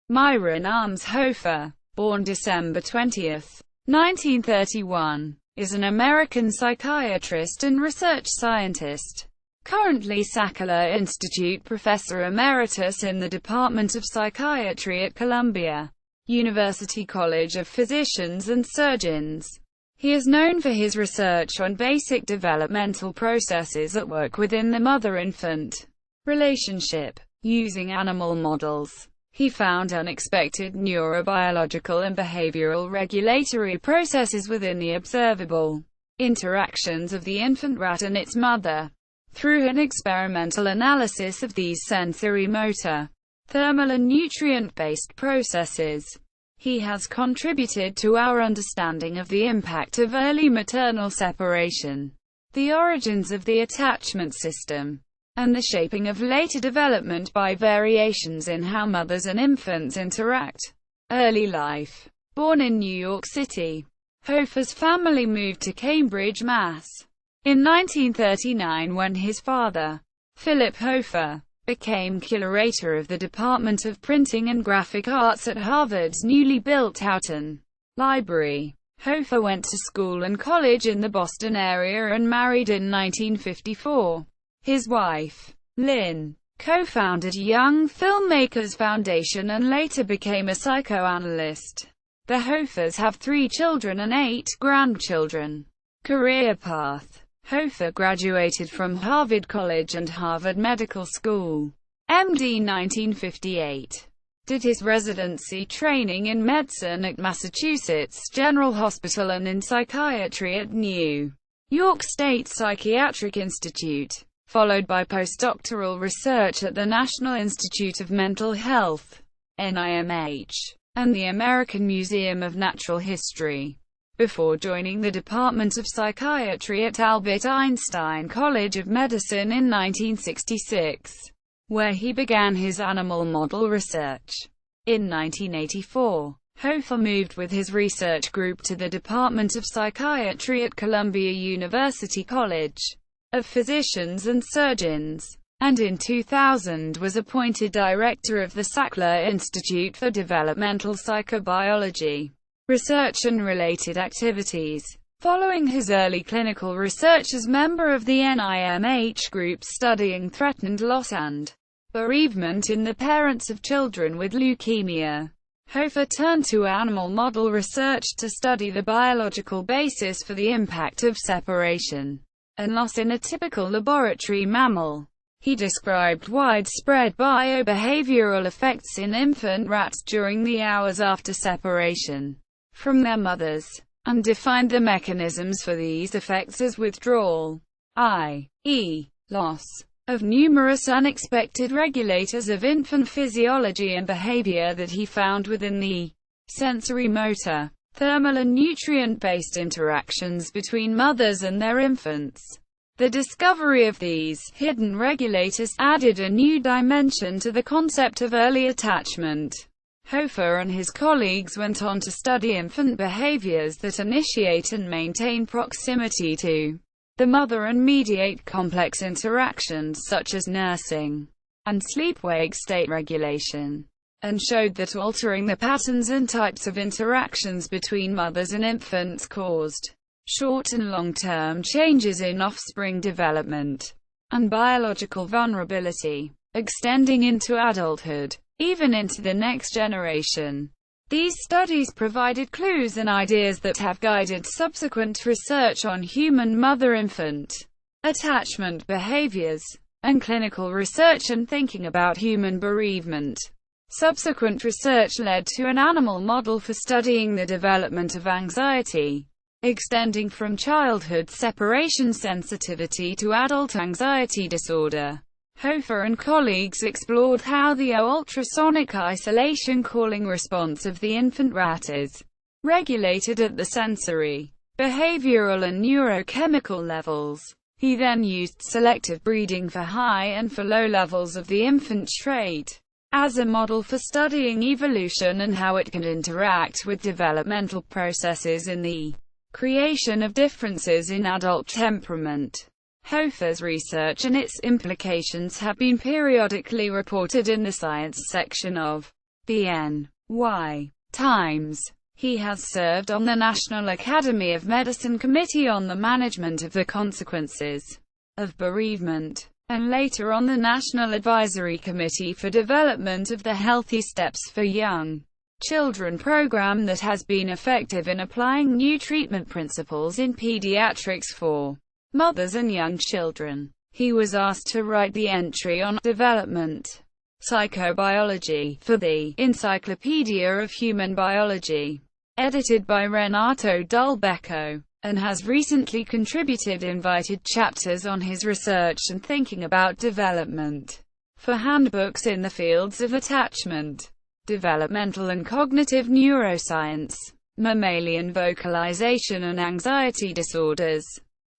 Myron Arms Hofer, born December 20, 1931, is an American psychiatrist and research scientist, currently Sackler Institute Professor Emeritus in the Department of Psychiatry at Columbia University College of Physicians and Surgeons. He is known for his research on basic developmental processes at work within the mother-infant relationship. Using animal models, he found unexpected neurobiological and behavioral regulatory processes within the observable interactions of the infant rat and its mother. Through an experimental analysis of these sensorimotor, thermal and nutrient-based processes, he has contributed to our understanding of the impact of early maternal separation, the origins of the attachment system, and the shaping of later development by variations in how mothers and infants interact. Early life. Born in New York City, Hofer's family moved to Cambridge, Mass. in 1939 when his father, Philip Hofer, became curator of the Department of Printing and Graphic Arts at Harvard's newly built Houghton Library. Hofer went to school and college in the Boston area and married in 1954. His wife, Lynn, co-founded Young Filmmakers Foundation and later became a psychoanalyst. The Hofers have 3 children and 8 grandchildren. Career path. Hofer graduated from Harvard College and Harvard Medical School, MD 1958. Did his residency training in medicine at Massachusetts General Hospital and in psychiatry at New York State Psychiatric Institute, followed by postdoctoral research at the National Institute of Mental Health, NIMH, and the American Museum of Natural History, before joining the Department of Psychiatry at Albert Einstein College of Medicine in 1966, where he began his animal model research. In 1984, Hofer moved with his research group to the Department of Psychiatry at Columbia University College of Physicians and Surgeons, and in 2000 was appointed director of the Sackler Institute for Developmental Psychobiology Research and Related Activities. Following his early clinical research as member of the NIMH group studying threatened loss and bereavement in the parents of children with leukemia, Hofer turned to animal model research to study the biological basis for the impact of separation and loss in a typical laboratory mammal. He described widespread biobehavioral effects in infant rats during the hours after separation from their mothers, and defined the mechanisms for these effects as withdrawal, i.e., loss of numerous unexpected regulators of infant physiology and behavior that he found within the sensorimotor, thermal and nutrient-based interactions between mothers and their infants. The discovery of these hidden regulators added a new dimension to the concept of early attachment. Hofer and his colleagues went on to study infant behaviors that initiate and maintain proximity to the mother and mediate complex interactions such as nursing and sleep-wake state regulation, and showed that altering the patterns and types of interactions between mothers and infants caused short and long-term changes in offspring development and biological vulnerability, extending into adulthood, even into the next generation. These studies provided clues and ideas that have guided subsequent research on human mother-infant attachment behaviors, and clinical research and thinking about human bereavement. Subsequent research led to an animal model for studying the development of anxiety, extending from childhood separation sensitivity to adult anxiety disorder. Hofer and colleagues explored how the ultrasonic isolation calling response of the infant rat is regulated at the sensory, behavioral and neurochemical levels. He then used selective breeding for high and for low levels of the infant trait as a model for studying evolution and how it can interact with developmental processes in the creation of differences in adult temperament. Hofer's research and its implications have been periodically reported in the science section of The N.Y. Times. He has served on the National Academy of Medicine Committee on the Management of the Consequences of Bereavement, and later on the National Advisory Committee for Development of the Healthy Steps for Young Children program that has been effective in applying new treatment principles in pediatrics for mothers and young children. He was asked to write the entry on development psychobiology for the Encyclopedia of Human Biology, edited by Renato Dulbecco, and has recently contributed invited chapters on his research and thinking about development for handbooks in the fields of attachment, developmental and cognitive neuroscience, mammalian vocalization and anxiety disorders.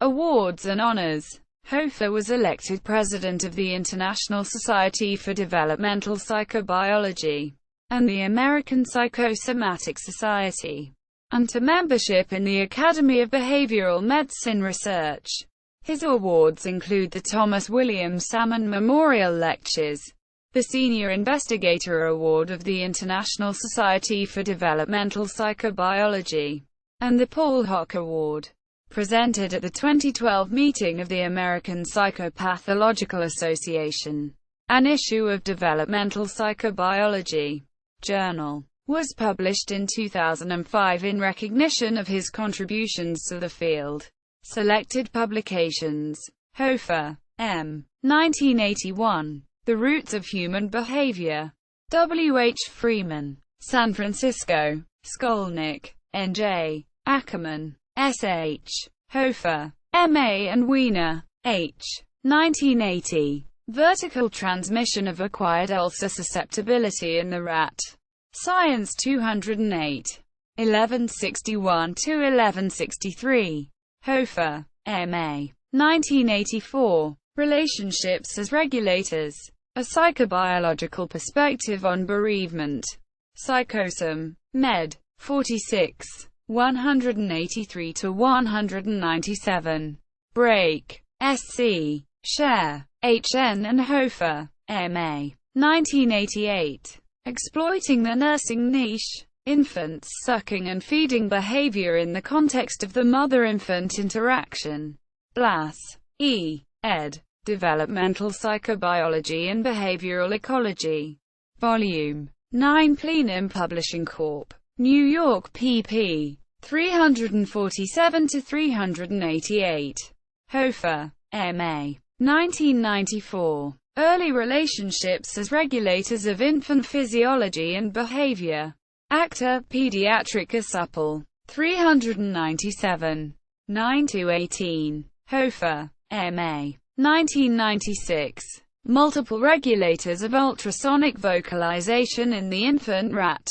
Awards and honors. Hofer was elected president of the International Society for Developmental Psychobiology and the American Psychosomatic Society, and to membership in the Academy of Behavioral Medicine Research. His awards include the Thomas William Salmon Memorial Lectures, the Senior Investigator Award of the International Society for Developmental Psychobiology, and the Paul Hoch Award, presented at the 2012 meeting of the American Psychopathological Association. An issue of Developmental Psychobiology Journal was published in 2005 in recognition of his contributions to the field. Selected publications. Hofer, M. 1981. The Roots of Human Behavior. W. H. Freeman. San Francisco. Skolnick, N.J. Ackerman, S.H. Hofer, M.A. and Wiener, H. 1980. Vertical Transmission of Acquired Ulcer Susceptibility in the Rat. Science 208. 1161–1163. Hofer, M.A. 1984. Relationships as Regulators. A Psychobiological Perspective on Bereavement. Psychosome. Med. 46. 183–197. Brake, S.C., Scher, H.N. and Hofer, M.A. 1988. Exploiting the Nursing Niche. Infants' Sucking and Feeding Behavior in the Context of the Mother-Infant Interaction. Blass, E. ed. Developmental Psychobiology and Behavioral Ecology. Volume 9 Plenum Publishing Corp. New York pp. 347–388. Hofer, M.A. 1994. Early Relationships as Regulators of Infant Physiology and Behavior. Acta Pediatrica Supple. 397. 9–18. Hofer, M.A. 1996. Multiple Regulators of Ultrasonic Vocalization in the Infant Rat.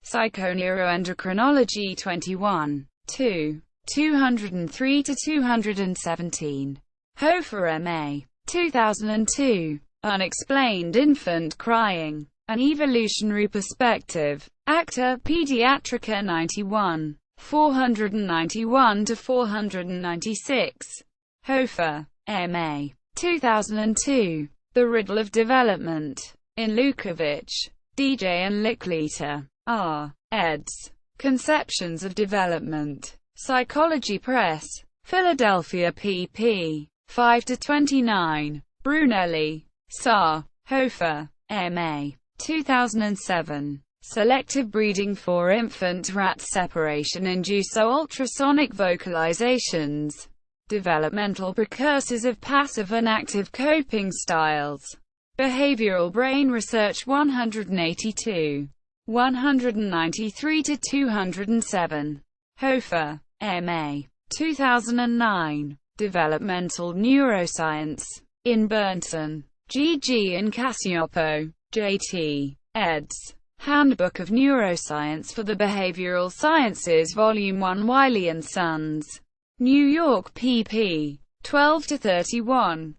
Psychoneuroendocrinology 21. 2. 203–217. Hofer, M.A. 2002. Unexplained Infant Crying. An Evolutionary Perspective. Acta Pediatrica 91. 491–496. Hofer, M.A. 2002. The Riddle of Development. In Lukovich, D.J. and Licklitter, R. eds. Conceptions of Development. Psychology Press. Philadelphia pp. 5–29. Brunelli, Sar. Hofer, M.A. 2007. Selective Breeding for Infant Rat Separation-Induced Ultrasonic Vocalizations. Developmental Precursors of Passive and Active Coping Styles. Behavioral Brain Research 182. 193–207. Hofer, M.A. 2009. Developmental Neuroscience. In Bernson, G.G. and Cacioppo, J.T. eds. Handbook of Neuroscience for the Behavioral Sciences Volume 1 Wiley & Sons. New York pp. 12–31.